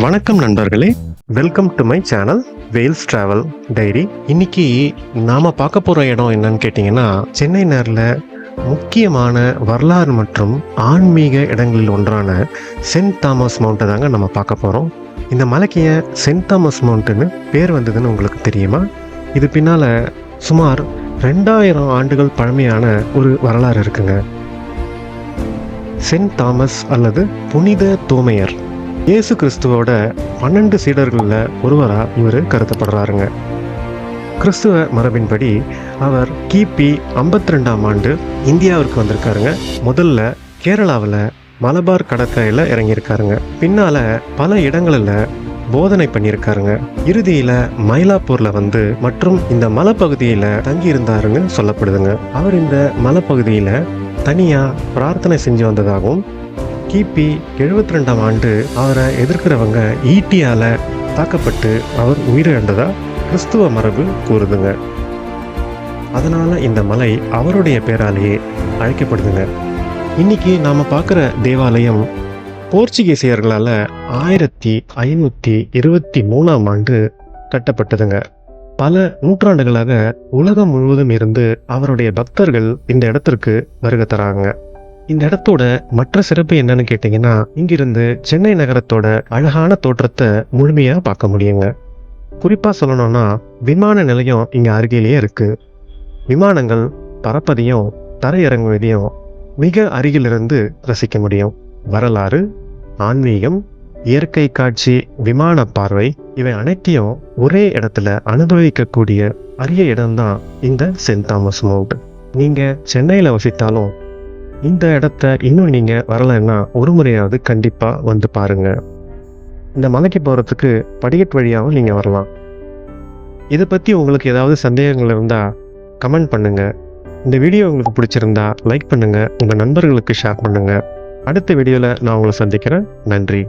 வணக்கம் நண்பர்களே, welcome to my channel Vels travel diary. இன்னைக்கு நாம பார்க்க போற இடம் என்னன்னு கேட்டிங்கன்னா, சென்னை நேரில் முக்கியமான வரலாறு மற்றும் ஆன்மீக இடங்களில் ஒன்றான சென்ட் தாமஸ் மவுண்ட்டை தாங்க நம்ம பார்க்க போகிறோம். இந்த மலைக்கு சென்ட் தாமஸ் மவுண்ட்டுன்னு பேர் வந்ததுன்னு உங்களுக்கு தெரியுமா? இது பின்னால் சுமார் 2000 ஆண்டுகள் பழமையான ஒரு வரலாறு இருக்குங்க. சென்ட் தாமஸ் அல்லது புனித தோமையர் இயேசு கிறிஸ்துவோட 12 சீடர்களில் ஒருவராக இவர் கருதப்படுறாருங்க. கிறிஸ்துவ மரபின்படி அவர் கிபி 52ஆம் ஆண்டு இந்தியாவிற்கு வந்திருக்காருங்க. முதல்ல கேரளாவில் மலபார் கடற்கரையில் இறங்கியிருக்காருங்க. பின்னால் பல இடங்களில் போதனை பண்ணியிருக்காருங்க. இறுதியில் மயிலாப்பூரில் மற்றும் இந்த மலைப்பகுதியில் தங்கியிருந்தாருன்னு சொல்லப்படுதுங்க. அவர் இந்த மலைப்பகுதியில் தனியாக பிரார்த்தனை செஞ்சு வந்ததாகவும், கிபி 72ஆம் ஆண்டு அவரை எதிர்க்கிறவங்க ஈட்டியால் தாக்கப்பட்டு அவர் உயிரிழந்ததா கிறிஸ்துவ மரபு கூறுதுங்க. அதனால் இந்த மலை அவருடைய பேராலேயே அழைக்கப்படுதுங்க. இன்னைக்கு நாம் பார்க்குற தேவாலயம் போர்ச்சுகீசியர்களால் 1523ஆம் ஆண்டு கட்டப்பட்டதுங்க. பல நூற்றாண்டுகளாக உலகம் முழுவதும் இருந்து அவருடைய பக்தர்கள் இந்த இடத்திற்கு வருகை தராங்க. இந்த இடத்தோட மற்ற சிறப்பு என்னன்னு கேட்டிங்கன்னா, இங்கிருந்து சென்னை நகரத்தோட அழகான தோற்றத்தை முழுமையாக பார்க்க முடியுங்க. குறிப்பாக சொல்லணும்னா, விமான நிலையம் இங்கே அருகிலேயே இருக்கு. விமானங்கள் பறப்பதையும் தரையிறங்குவதையும் மிக அருகிலிருந்து ரசிக்க முடியும். வரலாறு, ஆன்மீகம், இயற்கை காட்சி, விமான பார்வை இவை அனைத்தையும் ஒரே இடத்துல அனுபவிக்கக்கூடிய அரிய இடம்தான் இந்த சென்ட் தாமஸ் மவுண்ட். நீங்கள் சென்னையில் வசித்தாலும் இந்த இடத்த இன்னும் நீங்கள் வரலைன்னா ஒரு முறையாவது கண்டிப்பாக வந்து பாருங்க. இந்த மலைக்கு போகிறதுக்கு படிக்கட்டு வழியாகவும் நீங்கள் வரலாம். இதை பற்றி உங்களுக்கு ஏதாவது சந்தேகங்கள் இருந்தால் கமெண்ட் பண்ணுங்கள். இந்த வீடியோ உங்களுக்கு பிடிச்சிருந்தா லைக் பண்ணுங்கள், உங்கள் நண்பர்களுக்கு ஷேர் பண்ணுங்கள். அடுத்த வீடியோவில் நான் உங்களை சந்திக்கிறேன். நன்றி.